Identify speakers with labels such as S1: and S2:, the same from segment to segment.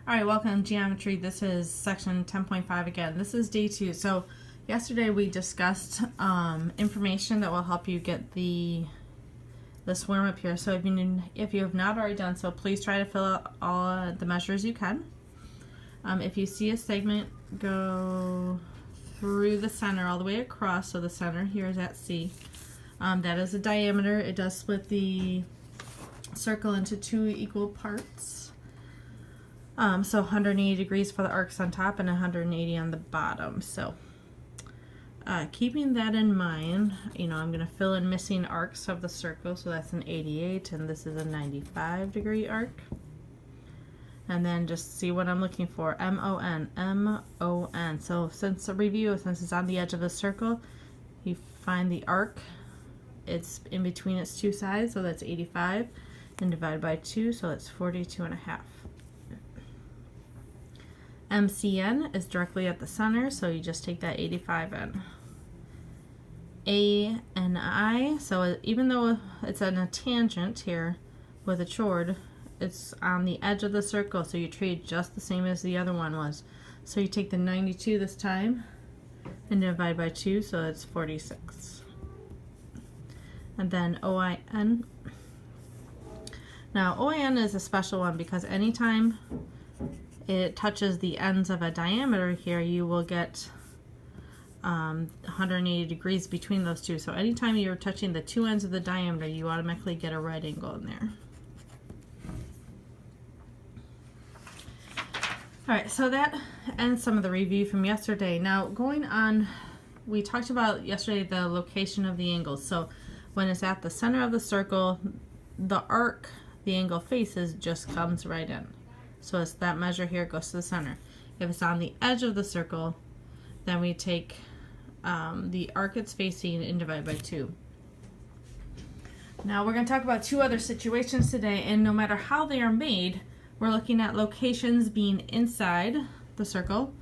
S1: All right, welcome to Geometry. This is section 10.5 again. This is day 2. So yesterday we discussed information that will help you get this worm up here. So if you have not already done so, please try to fill out all the measures you can. If you see a segment go through the center all the way across, so the center here is at C, that is the diameter. It does split the circle into 2 equal parts. So 180 degrees for the arcs on top and 180 on the bottom. So keeping that in mind, I'm going to fill in missing arcs of the circle. So that's an 88 and this is a 95 degree arc. And then just see what I'm looking for. M-O-N, M-O-N. So since it's on the edge of the circle, you find the arc. It's in between its two sides, so that's 85. And divide by 2, so that's 42.5. MCN is directly at the center, so you just take that 85 in. A and I, so even though it's on a tangent here with a chord, it's on the edge of the circle, so you treat it just the same as the other one was. So you take the 92 this time and divide by 2, so it's 46. And then OIN. Now OIN is a special one because anytime it touches the ends of a diameter here, you will get 180 degrees between those two. So anytime you're touching the two ends of the diameter, you automatically get a right angle in there. Alright, so that ends some of the review from yesterday. Now going on, we talked about yesterday the location of the angles. So when it's at the center of the circle, the arc the angle faces just comes right in. So it's that measure here goes to the center. If it's on the edge of the circle, then we take the arc it's facing and divide by 2. Now we're going to talk about 2 other situations today, and no matter how they are made, we're looking at locations being inside the circle,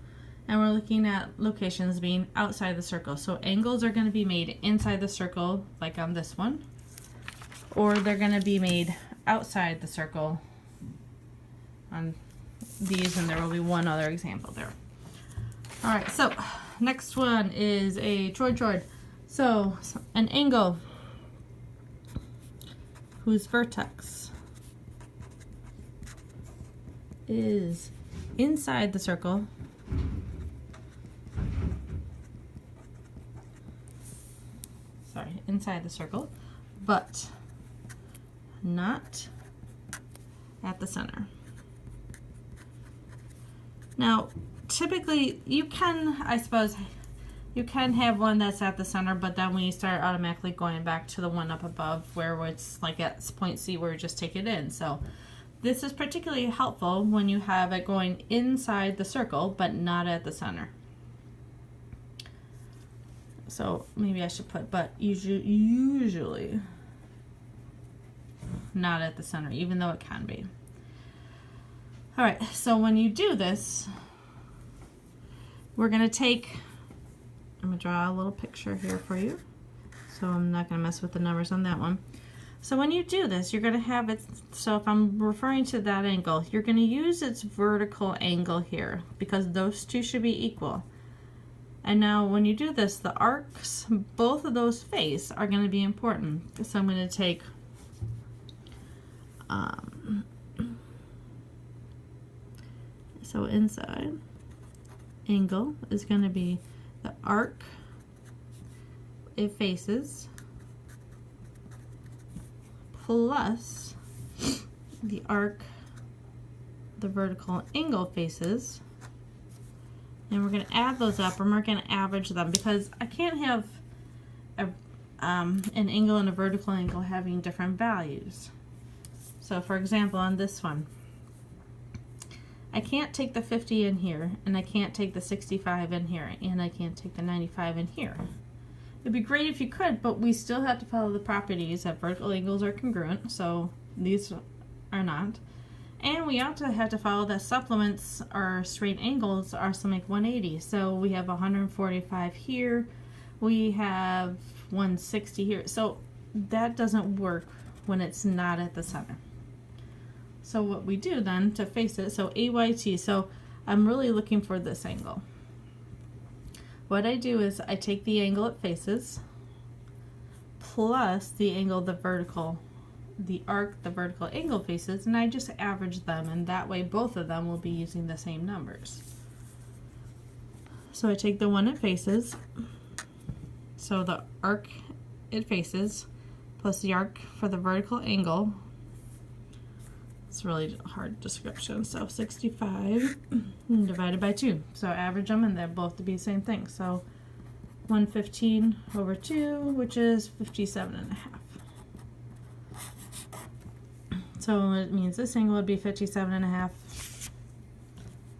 S1: and we're looking at locations being outside the circle. So angles are going to be made inside the circle, like on this one, or they're going to be made outside the circle on these, and there will be one other example there. Alright, so next one is a chord. So an angle whose vertex is inside the circle but not at the center. Now, typically, you can have one that's at the center, but then we start automatically going back to the one up above where it's like at point C where you just take it in. So this is particularly helpful when you have it going inside the circle, but not at the center. So maybe I should put, but usually not at the center, even though it can be. Alright, so when you do this, we're going to take, I'm going to draw a little picture here for you, so I'm not going to mess with the numbers on that one. So when you do this, you're going to have it, so if I'm referring to that angle, you're going to use its vertical angle here, because those two should be equal. And now when you do this, the arcs, both of those face are going to be important. So I'm going to take so inside angle is going to be the arc it faces plus the arc the vertical angle faces, and we're going to add those up and we're going to average them because I can't have an angle and a vertical angle having different values. So for example, on this one, I can't take the 50 in here, and I can't take the 65 in here, and I can't take the 95 in here. It'd be great if you could, but we still have to follow the properties that vertical angles are congruent, so these are not. And we also have to follow that supplements or straight angles are something like 180. So we have 145 here, we have 160 here. So that doesn't work when it's not at the center. So what we do then to face it, so AYT, so I'm really looking for this angle. What I do is I take the angle it faces plus the angle the vertical, the arc the vertical angle faces, and I just average them, and that way both of them will be using the same numbers. So I take the one it faces, so the arc it faces plus the arc for the vertical angle. It's really hard description. So 65 divided by 2. So average them and they're both to be the same thing. So 115 over 2, which is 57.5. So it means this angle would be 57.5.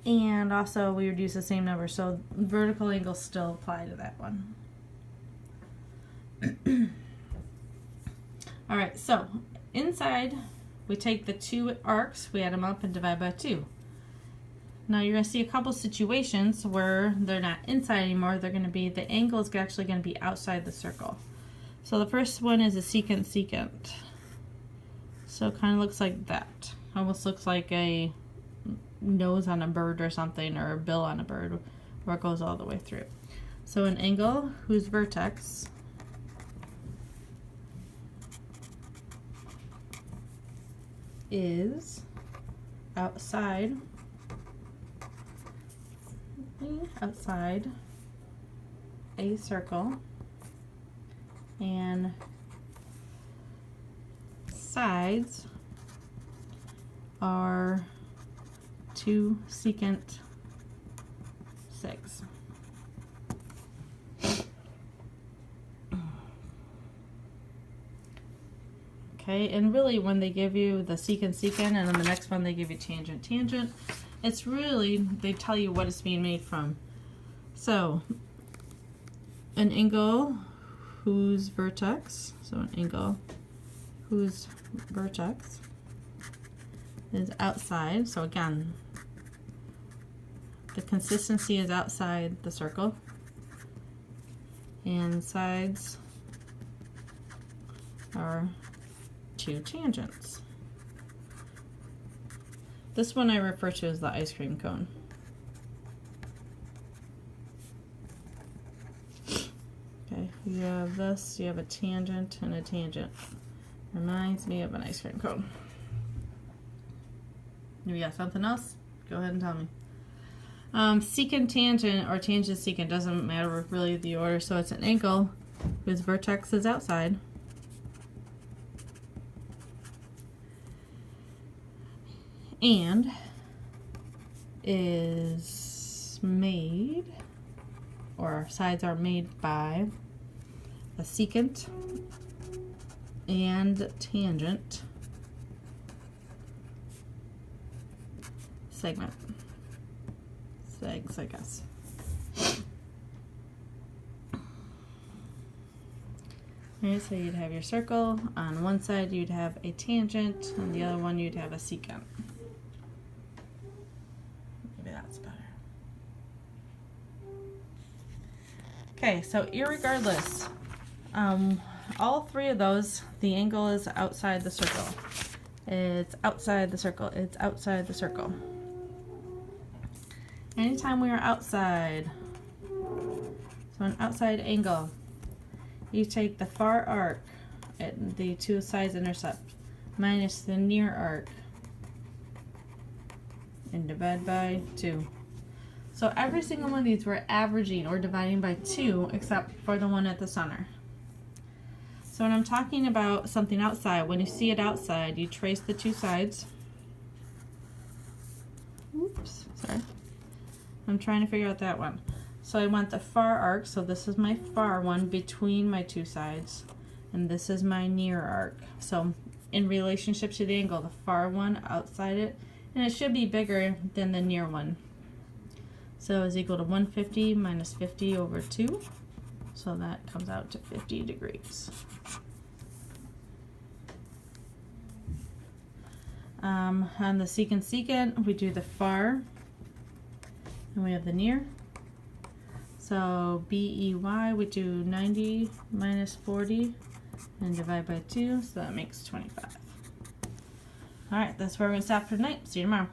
S1: And also we would use the same number. So vertical angles still apply to that one. All right, so inside we take the two arcs, we add them up and divide by 2. Now you're going to see a couple situations where they're not inside anymore. They're going to be, the angle is actually going to be outside the circle. So the first one is a secant secant. So it kind of looks like that. Almost looks like a nose on a bird or something, or a bill on a bird, where it goes all the way through. So an angle whose vertex is outside a circle, and sides are 2 secant 6. Okay, and really when they give you the secant secant and then the next one they give you tangent tangent, it's really, they tell you what it's being made from. So an angle whose vertex, so an angle whose vertex is outside, so again the consistency is outside the circle, and sides are 2 tangents. This one I refer to as the ice cream cone. Okay, you have this, you have a tangent and a tangent. Reminds me of an ice cream cone. You got something else? Go ahead and tell me. Secant tangent or tangent secant, doesn't matter really the order, so it's an angle whose vertex is outside and is made, or sides are made by, a secant and tangent segment. Segs, I guess. Alright, so you'd have your circle. On one side you'd have a tangent, and the other one you'd have a secant. Maybe that's better. Okay, so irregardless, all three of those, the angle is outside the circle. It's outside the circle. It's outside the circle. Anytime we are outside, so an outside angle, you take the far arc at the two sides intercept minus the near arc and divide by 2. So every single one of these we're averaging or dividing by 2 except for the one at the center. So when I'm talking about something outside, when you see it outside, you trace the two sides. Oops, sorry. I'm trying to figure out that one. So I want the far arc, so this is my far one between my two sides, and this is my near arc. So in relationship to the angle, the far one outside it, and it should be bigger than the near one. So is equal to 150 minus 50 over 2. So that comes out to 50 degrees. On the secant secant, we do the far, and we have the near. So BEY, we do 90 minus 40 and divide by 2, so that makes 25. All right, that's where we're going to stop for tonight. See you tomorrow.